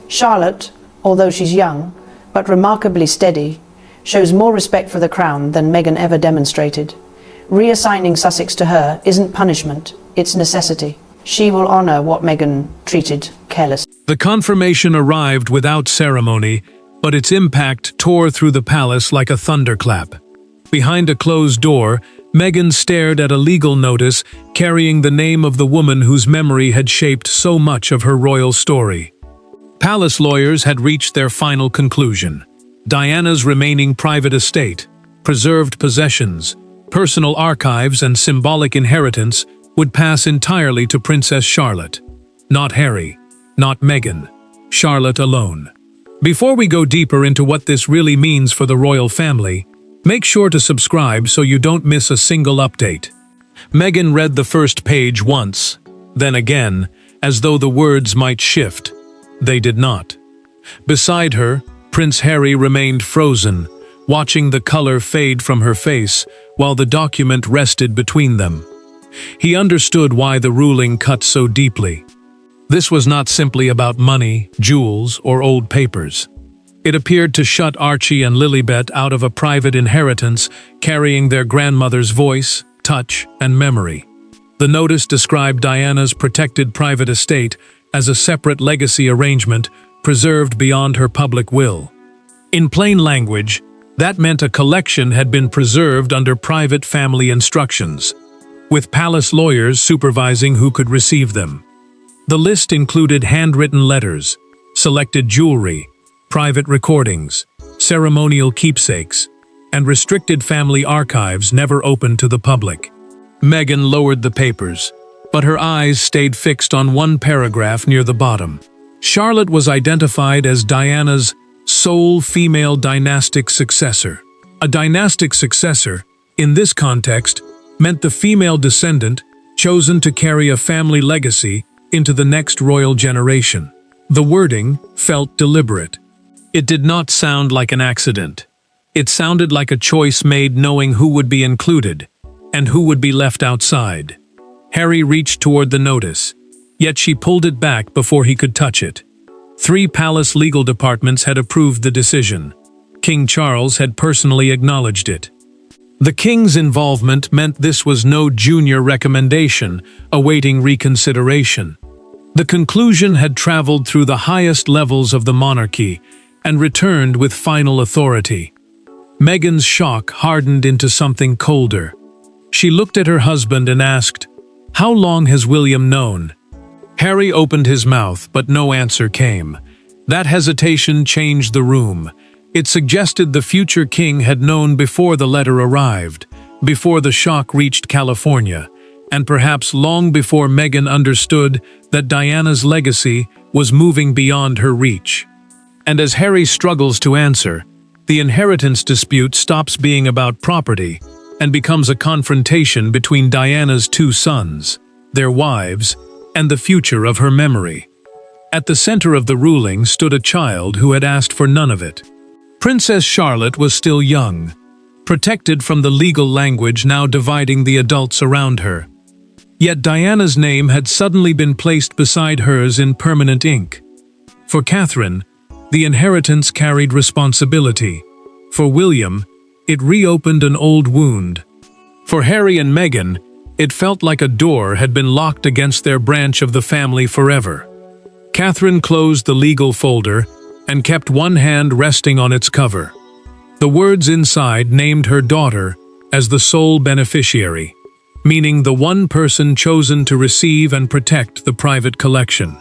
Charlotte, although she's young, but remarkably steady, shows more respect for the crown than Meghan ever demonstrated. Reassigning Sussex to her isn't punishment, it's necessity. She will honor what Meghan treated carelessly. The confirmation arrived without ceremony, but its impact tore through the palace like a thunderclap. Behind a closed door, Meghan stared at a legal notice carrying the name of the woman whose memory had shaped so much of her royal story. Palace lawyers had reached their final conclusion. Diana's remaining private estate, preserved possessions, personal archives and symbolic inheritance would pass entirely to Princess Charlotte. Not Harry, not Meghan, Charlotte alone. Before we go deeper into what this really means for the royal family, make sure to subscribe so you don't miss a single update. Meghan read the first page once, then again, as though the words might shift. They did not. Beside her, Prince Harry remained frozen, watching the color fade from her face while the document rested between them. He understood why the ruling cut so deeply. This was not simply about money, jewels, or old papers. It appeared to shut Archie and Lilibet out of a private inheritance carrying their grandmother's voice, touch, and memory. The notice described Diana's protected private estate as a separate legacy arrangement preserved beyond her public will. In plain language, that meant a collection had been preserved under private family instructions, with palace lawyers supervising who could receive them. The list included handwritten letters, selected jewelry, private recordings, ceremonial keepsakes, and restricted family archives never opened to the public. Meghan lowered the papers, but her eyes stayed fixed on one paragraph near the bottom. Charlotte was identified as Diana's sole female dynastic successor. A dynastic successor, in this context, meant the female descendant chosen to carry a family legacy into the next royal generation. The wording felt deliberate. It did not sound like an accident. It sounded like a choice made knowing who would be included and who would be left outside. Harry reached toward the notice, yet she pulled it back before he could touch it. 3 palace legal departments had approved the decision. King Charles had personally acknowledged it. The king's involvement meant this was no junior recommendation awaiting reconsideration. The conclusion had traveled through the highest levels of the monarchy and returned with final authority. Meghan's shock hardened into something colder. She looked at her husband and asked, "How long has William known?" Harry opened his mouth, but no answer came. That hesitation changed the room. It suggested the future king had known before the letter arrived, before the shock reached California, and perhaps long before Meghan understood that Diana's legacy was moving beyond her reach. And as Harry struggles to answer, the inheritance dispute stops being about property and becomes a confrontation between Diana's 2 sons, their wives, and the future of her memory. At the center of the ruling stood a child who had asked for none of it. Princess Charlotte was still young, protected from the legal language now dividing the adults around her. Yet Diana's name had suddenly been placed beside hers in permanent ink. For Catherine, the inheritance carried responsibility. For William, it reopened an old wound. For Harry and Meghan, it felt like a door had been locked against their branch of the family forever. Catherine closed the legal folder and kept one hand resting on its cover. The words inside named her daughter as the sole beneficiary, meaning the one person chosen to receive and protect the private collection.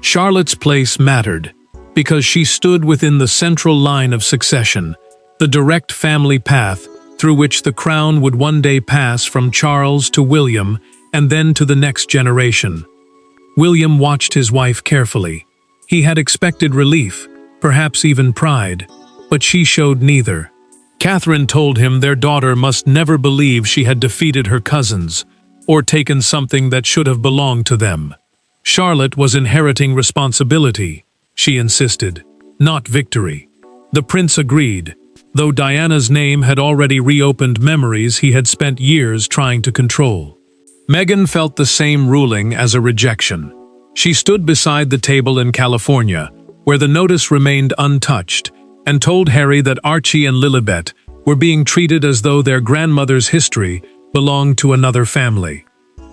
Charlotte's place mattered because she stood within the central line of succession, the direct family path through which the crown would one day pass from Charles to William and then to the next generation. William watched his wife carefully. He had expected relief, perhaps even pride, but she showed neither. Catherine told him their daughter must never believe she had defeated her cousins or taken something that should have belonged to them. Charlotte was inheriting responsibility, she insisted, not victory. The prince agreed, though Diana's name had already reopened memories he had spent years trying to control. Meghan felt the same ruling as a rejection. She stood beside the table in California, where the notice remained untouched, and told Harry that Archie and Lilibet were being treated as though their grandmother's history belonged to another family.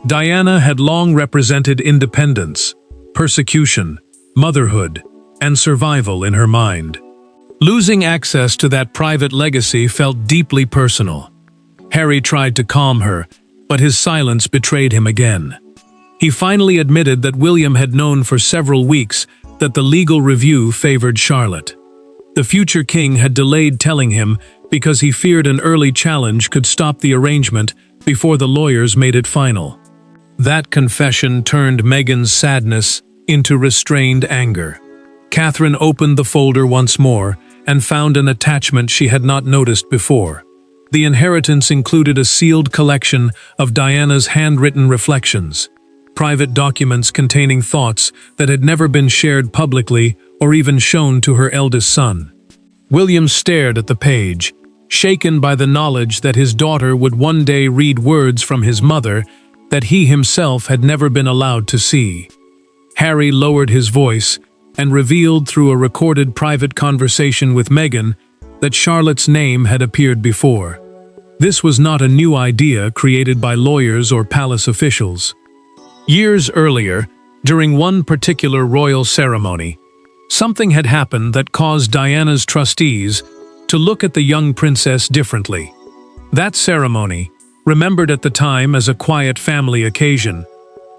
Diana had long represented independence, persecution, motherhood, and survival in her mind. Losing access to that private legacy felt deeply personal. Harry tried to calm her, but his silence betrayed him again. He finally admitted that William had known for several weeks that the legal review favored Charlotte. The future king had delayed telling him because he feared an early challenge could stop the arrangement before the lawyers made it final. That confession turned Meghan's sadness into restrained anger. Catherine opened the folder once more and found an attachment she had not noticed before. The inheritance included a sealed collection of Diana's handwritten reflections, private documents containing thoughts that had never been shared publicly or even shown to her eldest son. William stared at the page, shaken by the knowledge that his daughter would one day read words from his mother that he himself had never been allowed to see. Harry lowered his voice and revealed through a recorded private conversation with Meghan that Charlotte's name had appeared before. This was not a new idea created by lawyers or palace officials. Years earlier, during one particular royal ceremony, something had happened that caused Diana's trustees to look at the young princess differently. That ceremony, remembered at the time as a quiet family occasion,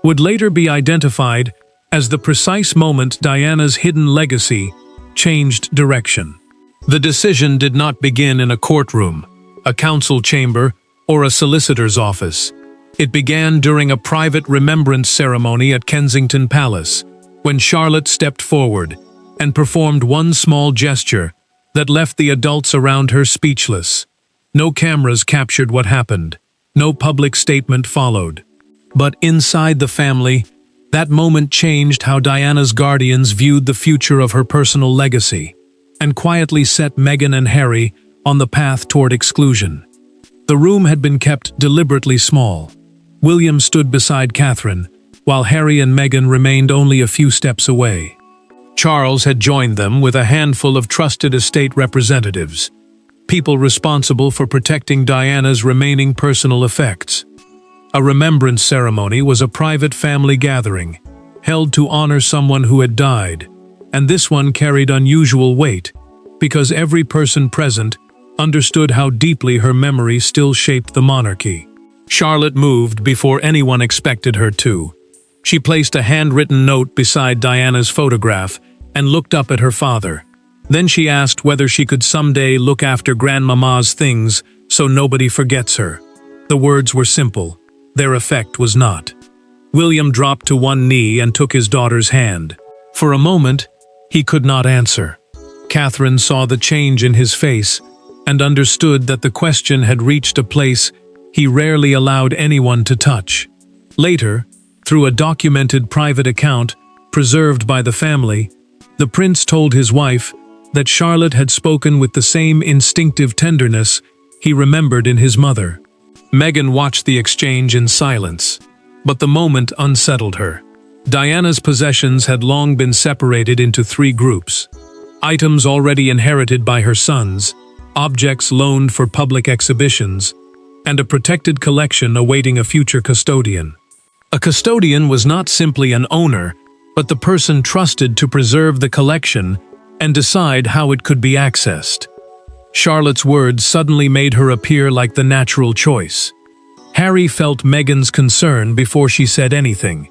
would later be identified as the precise moment Diana's hidden legacy changed direction. The decision did not begin in a courtroom, a council chamber, or a solicitor's office. It began during a private remembrance ceremony at Kensington Palace, when Charlotte stepped forward and performed one small gesture that left the adults around her speechless. No cameras captured what happened. No public statement followed. But inside the family, that moment changed how Diana's guardians viewed the future of her personal legacy, and quietly set Meghan and Harry on the path toward exclusion. The room had been kept deliberately small. William stood beside Catherine, while Harry and Meghan remained only a few steps away. Charles had joined them with a handful of trusted estate representatives, people responsible for protecting Diana's remaining personal effects. A remembrance ceremony was a private family gathering, held to honor someone who had died, and this one carried unusual weight, because every person present understood how deeply her memory still shaped the monarchy. Charlotte moved before anyone expected her to. She placed a handwritten note beside Diana's photograph and looked up at her father. Then she asked whether she could someday look after Grandmama's things so nobody forgets her. The words were simple. Their effect was not. William dropped to one knee and took his daughter's hand. For a moment, he could not answer. Catherine saw the change in his face and understood that the question had reached a place he rarely allowed anyone to touch. Later, through a documented private account preserved by the family, the prince told his wife that Charlotte had spoken with the same instinctive tenderness he remembered in his mother. Meghan watched the exchange in silence, but the moment unsettled her. Diana's possessions had long been separated into three groups: items already inherited by her sons, objects loaned for public exhibitions, and a protected collection awaiting a future custodian. A custodian was not simply an owner, but the person trusted to preserve the collection and decide how it could be accessed. Charlotte's words suddenly made her appear like the natural choice. Harry felt Meghan's concern before she said anything.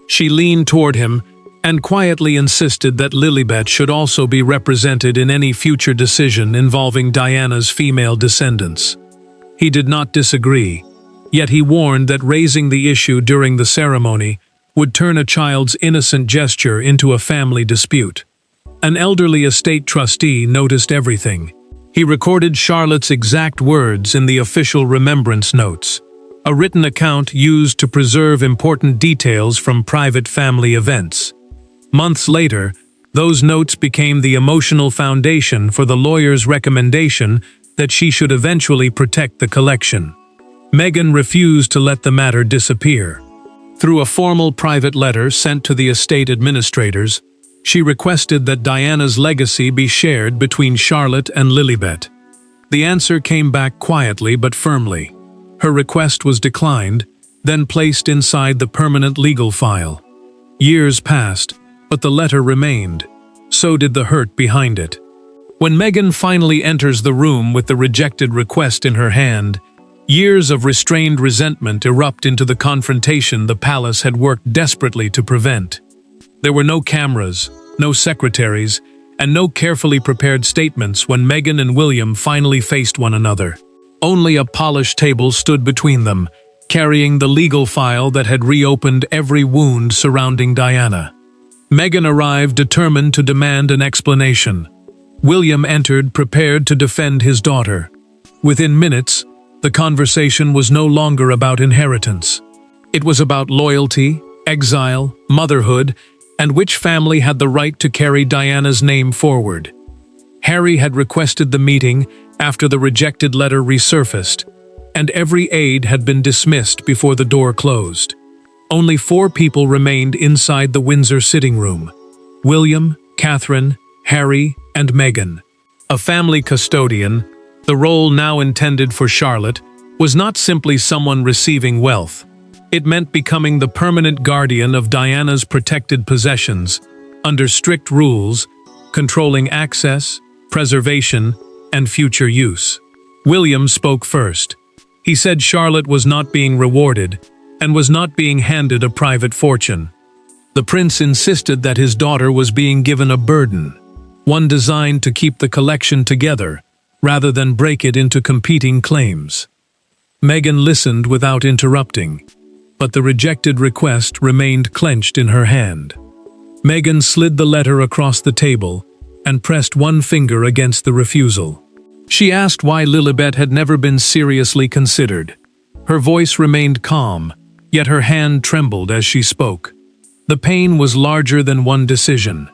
She leaned toward him and quietly insisted that Lilibet should also be represented in any future decision involving Diana's female descendants. He did not disagree, yet he warned that raising the issue during the ceremony would turn a child's innocent gesture into a family dispute. An elderly estate trustee noticed everything. He recorded Charlotte's exact words in the official remembrance notes, a written account used to preserve important details from private family events. Months later, those notes became the emotional foundation for the lawyer's recommendation that she should eventually protect the collection. Meghan refused to let the matter disappear. Through a formal private letter sent to the estate administrators, She requested that Diana's legacy be shared between Charlotte and Lilibet. The answer came back quietly but firmly. Her request was declined, then placed inside the permanent legal file. Years passed, but the letter remained. So did the hurt behind it. When Meghan finally enters the room with the rejected request in her hand, years of restrained resentment erupt into the confrontation the palace had worked desperately to prevent. There were no cameras, no secretaries, and no carefully prepared statements when Meghan and William finally faced one another. Only a polished table stood between them, carrying the legal file that had reopened every wound surrounding Diana. Meghan arrived determined to demand an explanation. William entered prepared to defend his daughter. Within minutes, the conversation was no longer about inheritance. It was about loyalty, exile, motherhood, and which family had the right to carry Diana's name forward. Harry had requested the meeting after the rejected letter resurfaced, and every aide had been dismissed before the door closed. Only 4 people remained inside the Windsor sitting room: William, Catherine, Harry, and Meghan. A family custodian, the role now intended for Charlotte, was not simply someone receiving wealth. It meant becoming the permanent guardian of Diana's protected possessions, under strict rules, controlling access, preservation, and future use. William spoke first. He said Charlotte was not being rewarded, and was not being handed a private fortune. The prince insisted that his daughter was being given a burden, one designed to keep the collection together, rather than break it into competing claims. Meghan listened without interrupting, but the rejected request remained clenched in her hand. Meghan slid the letter across the table and pressed one finger against the refusal. She asked why Lilibet had never been seriously considered. Her voice remained calm, yet her hand trembled as she spoke. The pain was larger than one decision.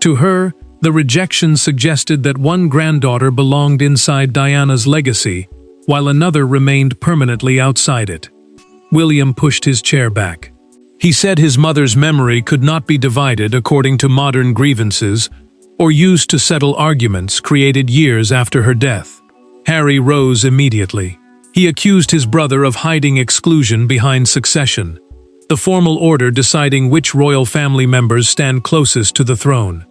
To her, the rejection suggested that one granddaughter belonged inside Diana's legacy, while another remained permanently outside it. William pushed his chair back. He said his mother's memory could not be divided according to modern grievances or used to settle arguments created years after her death. Harry rose immediately. He accused his brother of hiding exclusion behind succession, the formal order deciding which royal family members stand closest to the throne.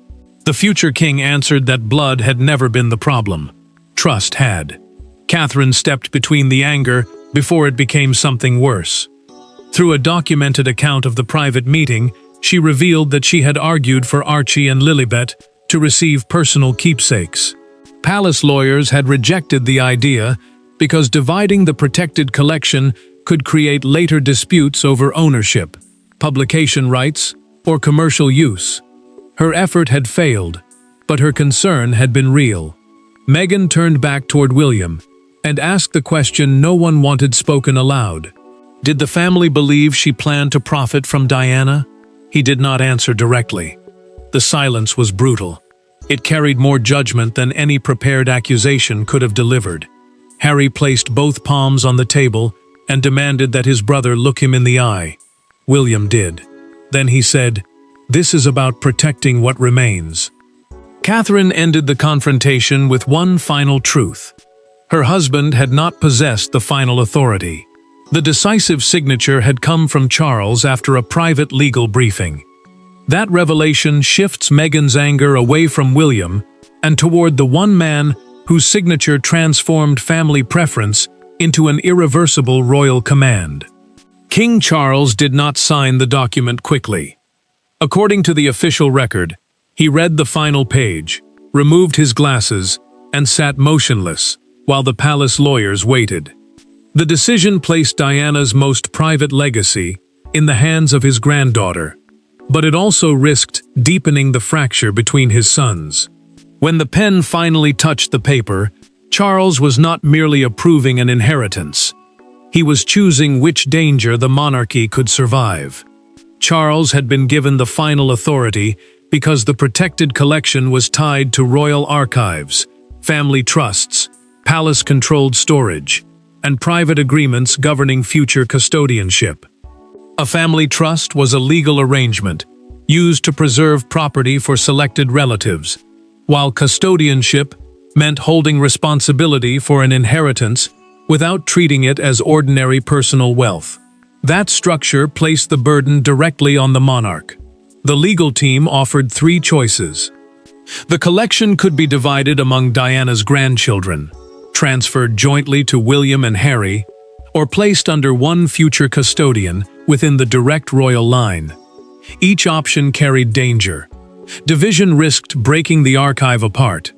The future king answered that blood had never been the problem. Trust had. Catherine stepped between the anger before it became something worse. Through a documented account of the private meeting, she revealed that she had argued for Archie and Lilibet to receive personal keepsakes. Palace lawyers had rejected the idea because dividing the protected collection could create later disputes over ownership, publication rights, or commercial use. Her effort had failed, but her concern had been real. Meghan turned back toward William and asked the question no one wanted spoken aloud. Did the family believe she planned to profit from Diana? He did not answer directly. The silence was brutal. It carried more judgment than any prepared accusation could have delivered. Harry placed both palms on the table and demanded that his brother look him in the eye. William did. Then he said, "This is about protecting what remains." Catherine ended the confrontation with one final truth. Her husband had not possessed the final authority. The decisive signature had come from Charles after a private legal briefing. That revelation shifts Meghan's anger away from William and toward the one man whose signature transformed family preference into an irreversible royal command. King Charles did not sign the document quickly. According to the official record, he read the final page, removed his glasses, and sat motionless while the palace lawyers waited. The decision placed Diana's most private legacy in the hands of his granddaughter, but it also risked deepening the fracture between his sons. When the pen finally touched the paper, Charles was not merely approving an inheritance. He was choosing which danger the monarchy could survive. Charles had been given the final authority because the protected collection was tied to royal archives, family trusts, palace-controlled storage, and private agreements governing future custodianship. A family trust was a legal arrangement, used to preserve property for selected relatives, while custodianship meant holding responsibility for an inheritance without treating it as ordinary personal wealth. That structure placed the burden directly on the monarch. The legal team offered three choices. The collection could be divided among Diana's grandchildren, transferred jointly to William and Harry, or placed under one future custodian within the direct royal line. Each option carried danger. Division risked breaking the archive apart.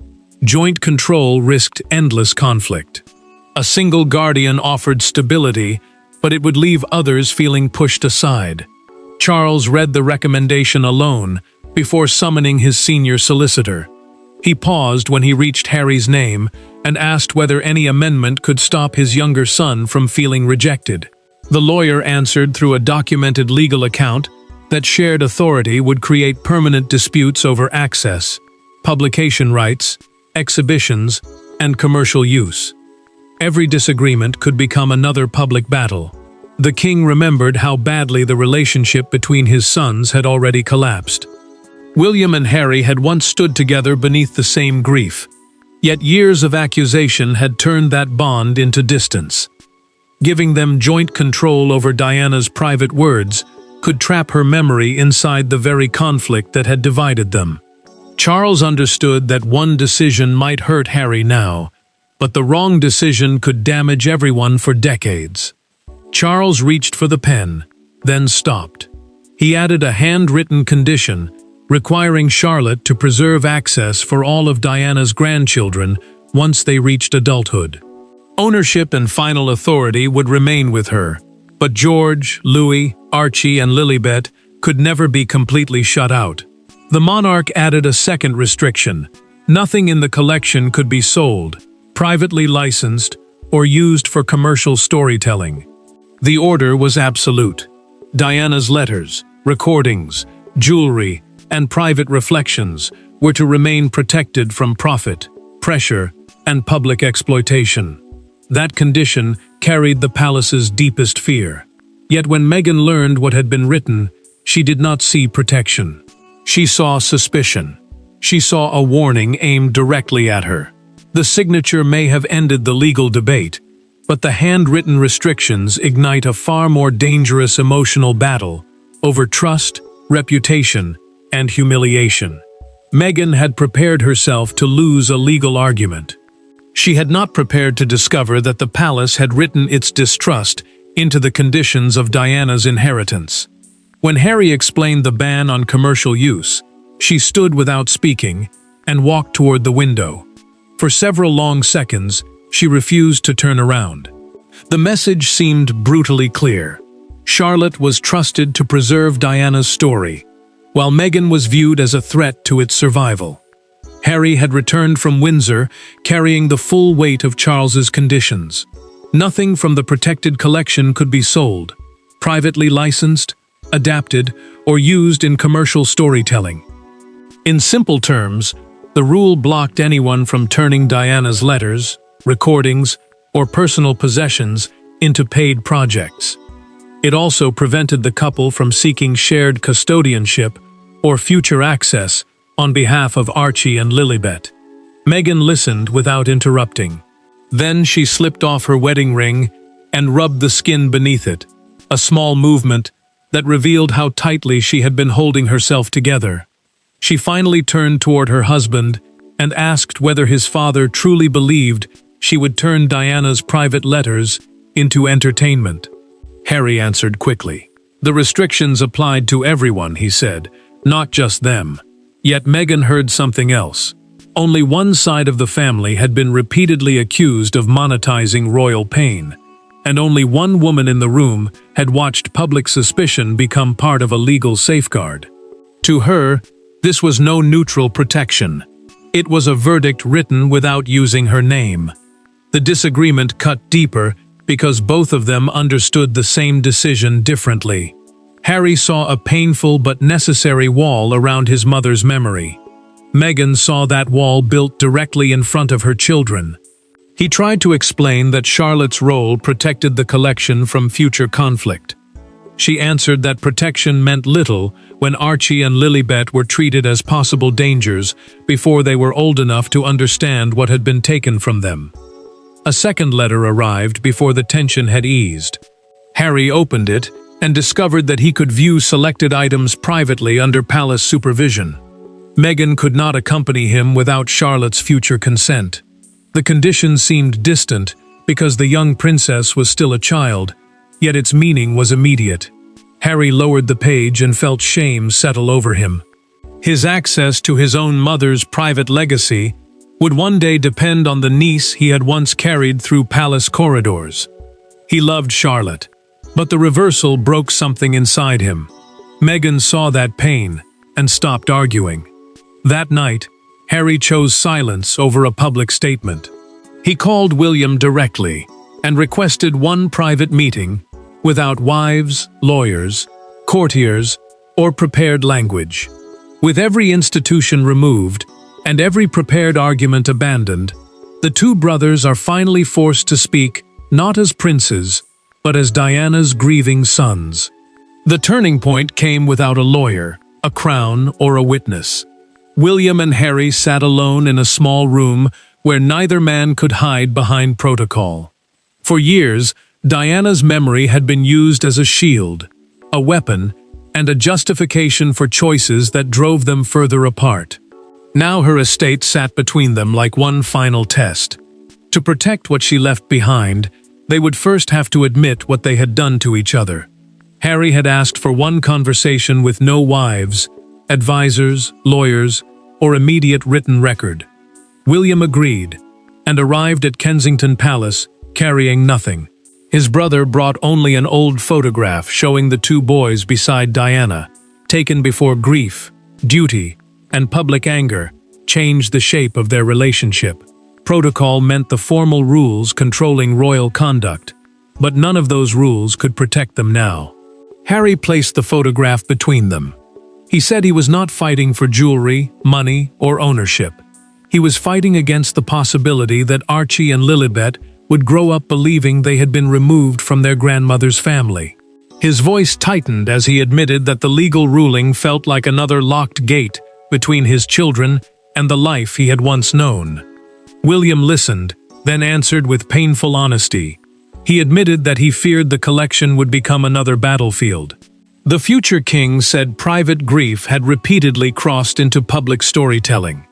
Joint control risked endless conflict. A single guardian offered stability, but it would leave others feeling pushed aside. Charles read the recommendation alone before summoning his senior solicitor. He paused when he reached Harry's name and asked whether any amendment could stop his younger son from feeling rejected. The lawyer answered through a documented legal account that shared authority would create permanent disputes over access, publication rights, exhibitions, and commercial use. Every disagreement could become another public battle. The king remembered how badly the relationship between his sons had already collapsed. William and Harry had once stood together beneath the same grief, yet years of accusation had turned that bond into distance. Giving them joint control over Diana's private words could trap her memory inside the very conflict that had divided them. Charles understood that one decision might hurt Harry now, but the wrong decision could damage everyone for decades. Charles reached for the pen, then stopped. He added a handwritten condition requiring Charlotte to preserve access for all of Diana's grandchildren once they reached adulthood. Ownership and final authority would remain with her, but George, Louis, Archie, and Lilibet could never be completely shut out. The monarch added a second restriction. Nothing in the collection could be sold, privately licensed, or used for commercial storytelling. The order was absolute. Diana's letters, recordings, jewelry, and private reflections were to remain protected from profit, pressure, and public exploitation. That condition carried the palace's deepest fear. Yet when Meghan learned what had been written, she did not see protection. She saw suspicion. She saw a warning aimed directly at her. The signature may have ended the legal debate, but the handwritten restrictions ignite a far more dangerous emotional battle over trust, reputation, and humiliation. Meghan had prepared herself to lose a legal argument. She had not prepared to discover that the palace had written its distrust into the conditions of Diana's inheritance. When Harry explained the ban on commercial use, she stood without speaking and walked toward the window. For several long seconds, she refused to turn around. The message seemed brutally clear. Charlotte was trusted to preserve Diana's story, while Meghan was viewed as a threat to its survival. Harry had returned from Windsor carrying the full weight of Charles's conditions. Nothing from the protected collection could be sold, privately licensed, adapted, or used in commercial storytelling. In simple terms, the rule blocked anyone from turning Diana's letters, recordings, or personal possessions into paid projects. It also prevented the couple from seeking shared custodianship or future access on behalf of Archie and Lilibet. Meghan listened without interrupting. Then she slipped off her wedding ring and rubbed the skin beneath it, a small movement that revealed how tightly she had been holding herself together. She finally turned toward her husband and asked whether his father truly believed she would turn Diana's private letters into entertainment. Harry answered quickly. The restrictions applied to everyone, he said, not just them. Yet Meghan heard something else. Only one side of the family had been repeatedly accused of monetizing royal pain, and only one woman in the room had watched public suspicion become part of a legal safeguard. To her, this was no neutral protection. It was a verdict written without using her name. The disagreement cut deeper because both of them understood the same decision differently. Harry saw a painful but necessary wall around his mother's memory. Meghan saw that wall built directly in front of her children. He tried to explain that Charlotte's role protected the collection from future conflict. She answered that protection meant little when Archie and Lilibet were treated as possible dangers before they were old enough to understand what had been taken from them. A second letter arrived before the tension had eased. Harry opened it and discovered that he could view selected items privately under palace supervision. Meghan could not accompany him without Charlotte's future consent. The conditions seemed distant because the young princess was still a child, yet its meaning was immediate. Harry lowered the page and felt shame settle over him. His access to his own mother's private legacy would one day depend on the niece he had once carried through palace corridors. He loved Charlotte, but the reversal broke something inside him. Meghan saw that pain and stopped arguing. That night, Harry chose silence over a public statement. He called William directly and requested one private meeting without wives, lawyers, courtiers, or prepared language. With every institution removed and every prepared argument abandoned, the two brothers are finally forced to speak not as princes, but as Diana's grieving sons. The turning point came without a lawyer, a crown, or a witness. William and Harry sat alone in a small room where neither man could hide behind protocol. For years, Diana's memory had been used as a shield, a weapon, and a justification for choices that drove them further apart. Now her estate sat between them like one final test. To protect what she left behind, they would first have to admit what they had done to each other. Harry had asked for one conversation with no wives, advisors, lawyers, or immediate written record. William agreed, and arrived at Kensington Palace, carrying nothing. His brother brought only an old photograph showing the two boys beside Diana, taken before grief, duty, and public anger changed the shape of their relationship. Protocol meant the formal rules controlling royal conduct, but none of those rules could protect them now. Harry placed the photograph between them. He said he was not fighting for jewelry, money, or ownership. He was fighting against the possibility that Archie and Lilibet would grow up believing they had been removed from their grandmother's family. His voice tightened as he admitted that the legal ruling felt like another locked gate between his children and the life he had once known. William listened, then answered with painful honesty. He admitted that he feared the collection would become another battlefield. The future king said private grief had repeatedly crossed into public storytelling,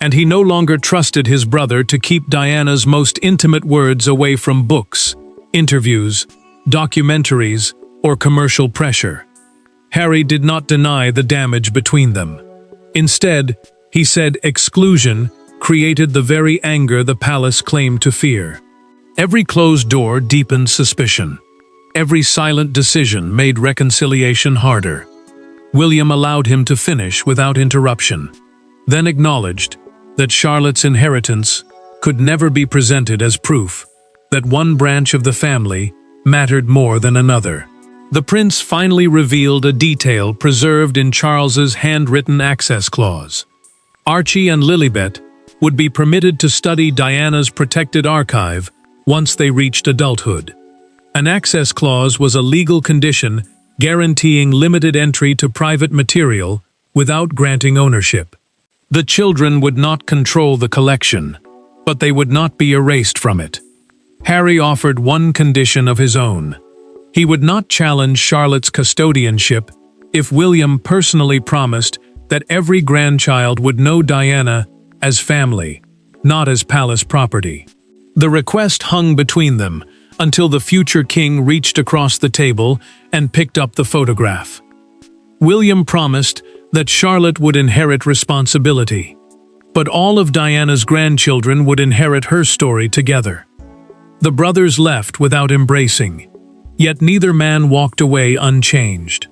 and he no longer trusted his brother to keep Diana's most intimate words away from books, interviews, documentaries, or commercial pressure. Harry did not deny the damage between them. Instead, he said exclusion created the very anger the palace claimed to fear. Every closed door deepened suspicion. Every silent decision made reconciliation harder. William allowed him to finish without interruption, then acknowledged that Charlotte's inheritance could never be presented as proof that one branch of the family mattered more than another. The prince finally revealed a detail preserved in Charles's handwritten access clause. Archie and Lilibet would be permitted to study Diana's protected archive once they reached adulthood. An access clause was a legal condition guaranteeing limited entry to private material without granting ownership. The children would not control the collection, but they would not be erased from it. Harry offered one condition of his own. He would not challenge Charlotte's custodianship if William personally promised that every grandchild would know Diana as family, not as palace property. The request hung between them until the future king reached across the table and picked up the photograph. William promised that Charlotte would inherit responsibility, but all of Diana's grandchildren would inherit her story together. The brothers left without embracing, yet neither man walked away unchanged.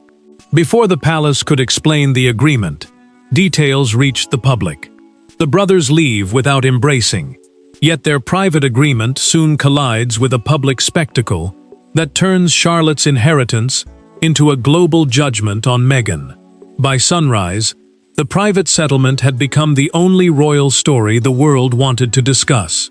Before the palace could explain the agreement, details reached the public. The brothers leave without embracing, yet their private agreement soon collides with a public spectacle that turns Charlotte's inheritance into a global judgment on Meghan. By sunrise, the private settlement had become the only royal story the world wanted to discuss.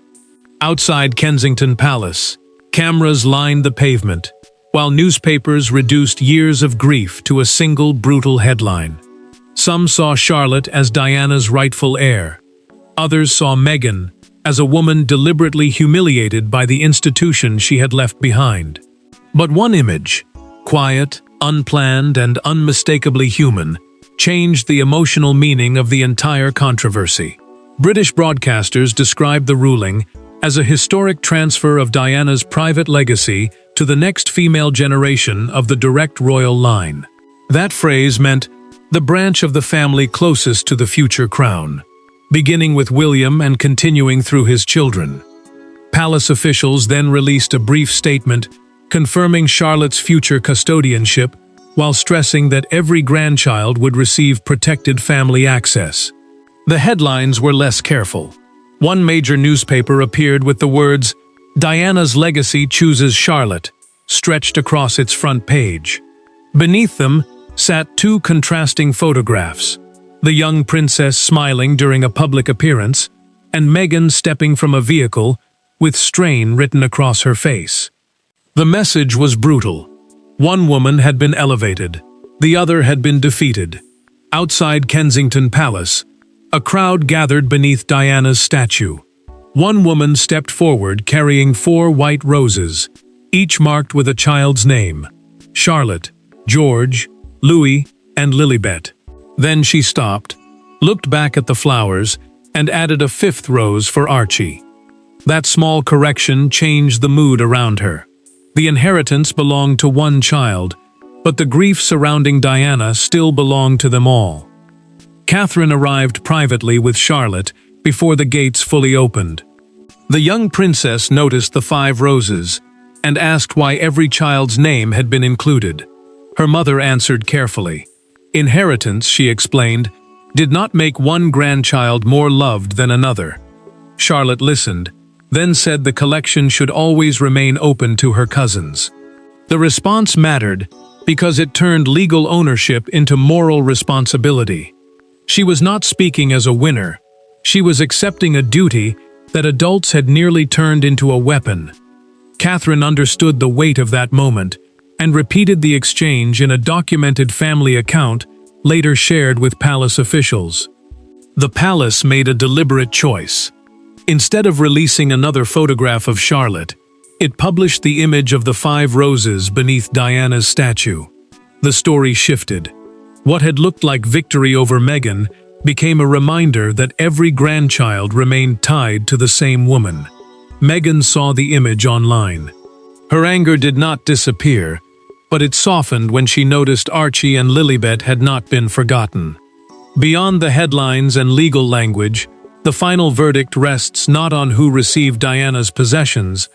Outside Kensington Palace, cameras lined the pavement, while newspapers reduced years of grief to a single brutal headline. Some saw Charlotte as Diana's rightful heir. Others saw Meghan as a woman deliberately humiliated by the institution she had left behind. But one image, quiet, unplanned, and unmistakably human, changed the emotional meaning of the entire controversy. British broadcasters described the ruling as a historic transfer of Diana's private legacy to the next female generation of the direct royal line. That phrase meant the branch of the family closest to the future crown, beginning with William and continuing through his children. Palace officials then released a brief statement confirming Charlotte's future custodianship while stressing that every grandchild would receive protected family access. The headlines were less careful. One major newspaper appeared with the words, "Diana's legacy chooses Charlotte," stretched across its front page. Beneath them sat two contrasting photographs, the young princess smiling during a public appearance, and Meghan stepping from a vehicle with strain written across her face. The message was brutal. One woman had been elevated, the other had been defeated. Outside Kensington Palace, a crowd gathered beneath Diana's statue. One woman stepped forward carrying 4 white roses, each marked with a child's name: Charlotte, George, Louis, and Lilibet. Then she stopped, looked back at the flowers, and added a 5th rose for Archie. That small correction changed the mood around her. The inheritance belonged to one child, but the grief surrounding Diana still belonged to them all. Catherine arrived privately with Charlotte before the gates fully opened. The young princess noticed the 5 roses and asked why every child's name had been included. Her mother answered carefully. Inheritance, she explained, did not make one grandchild more loved than another. Charlotte listened, then said the collection should always remain open to her cousins. The response mattered because it turned legal ownership into moral responsibility. She was not speaking as a winner. She was accepting a duty that adults had nearly turned into a weapon. Catherine understood the weight of that moment and repeated the exchange in a documented family account later shared with palace officials. The palace made a deliberate choice. Instead of releasing another photograph of Charlotte, it published the image of the 5 roses beneath Diana's statue. The story shifted. What had looked like victory over Meghan became a reminder that every grandchild remained tied to the same woman. Meghan saw the image online. Her anger did not disappear, but it softened when she noticed Archie and Lilibet had not been forgotten. Beyond the headlines and legal language, the final verdict rests not on who received Diana's possessions,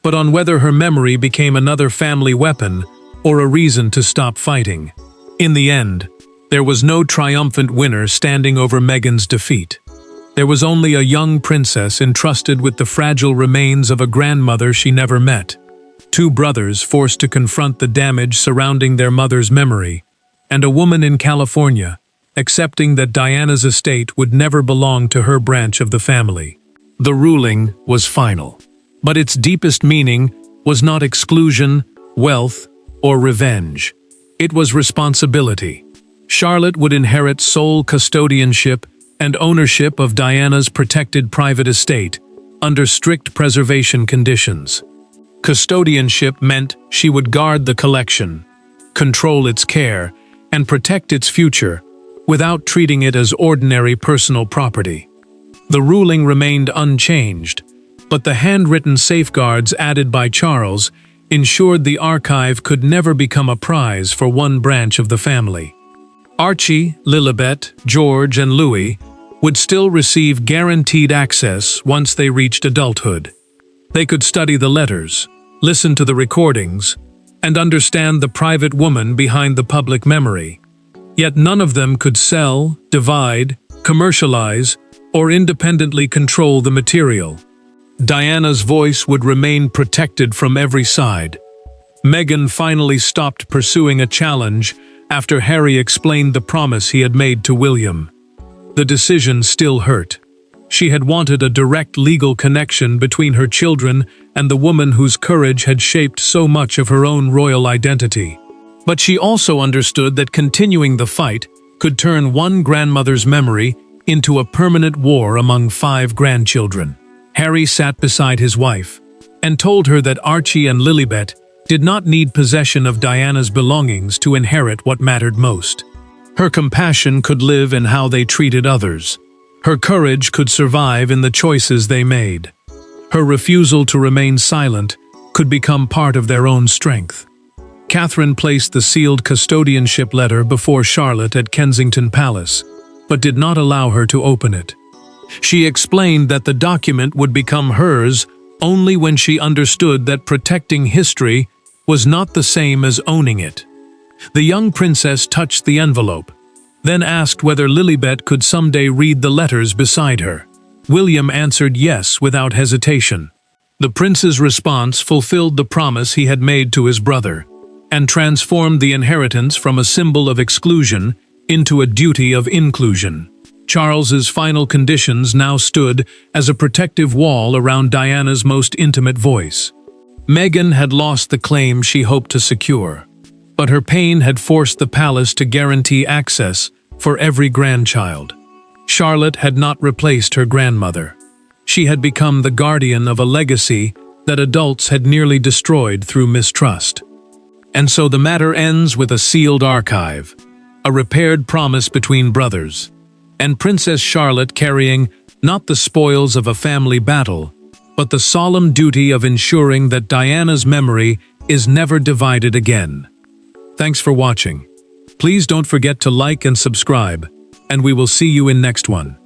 but on whether her memory became another family weapon or a reason to stop fighting. In the end, there was no triumphant winner standing over Meghan's defeat. There was only a young princess entrusted with the fragile remains of a grandmother she never met, 2 brothers forced to confront the damage surrounding their mother's memory, and a woman in California accepting that Diana's estate would never belong to her branch of the family. The ruling was final, but its deepest meaning was not exclusion, wealth, or revenge. It was responsibility. Charlotte would inherit sole custodianship and ownership of Diana's protected private estate under strict preservation conditions. Custodianship meant she would guard the collection, control its care, and protect its future without treating it as ordinary personal property. The ruling remained unchanged, but the handwritten safeguards added by Charles ensured the archive could never become a prize for one branch of the family. Archie, Lilibet, George, and Louis would still receive guaranteed access once they reached adulthood. They could study the letters, listen to the recordings, and understand the private woman behind the public memory. Yet none of them could sell, divide, commercialize, or independently control the material. Diana's voice would remain protected from every side. Meghan finally stopped pursuing a challenge after Harry explained the promise he had made to William. The decision still hurt. She had wanted a direct legal connection between her children and the woman whose courage had shaped so much of her own royal identity. But she also understood that continuing the fight could turn one grandmother's memory into a permanent war among 5 grandchildren. Harry sat beside his wife and told her that Archie and Lilibet did not need possession of Diana's belongings to inherit what mattered most. Her compassion could live in how they treated others. Her courage could survive in the choices they made. Her refusal to remain silent could become part of their own strength. Catherine placed the sealed custodianship letter before Charlotte at Kensington Palace, but did not allow her to open it. She explained that the document would become hers only when she understood that protecting history was not the same as owning it. The young princess touched the envelope, then asked whether Lilibet could someday read the letters beside her. William answered yes without hesitation. The prince's response fulfilled the promise he had made to his brother, and transformed the inheritance from a symbol of exclusion into a duty of inclusion. Charles's final conditions now stood as a protective wall around Diana's most intimate voice. Meghan had lost the claim she hoped to secure, but her pain had forced the palace to guarantee access for every grandchild. Charlotte had not replaced her grandmother. She had become the guardian of a legacy that adults had nearly destroyed through mistrust. And so the matter ends with a sealed archive, a repaired promise between brothers, and Princess Charlotte carrying not the spoils of a family battle, but the solemn duty of ensuring that Diana's memory is never divided again. Thanks for watching. Please don't forget to like and subscribe, and we will see you in next one.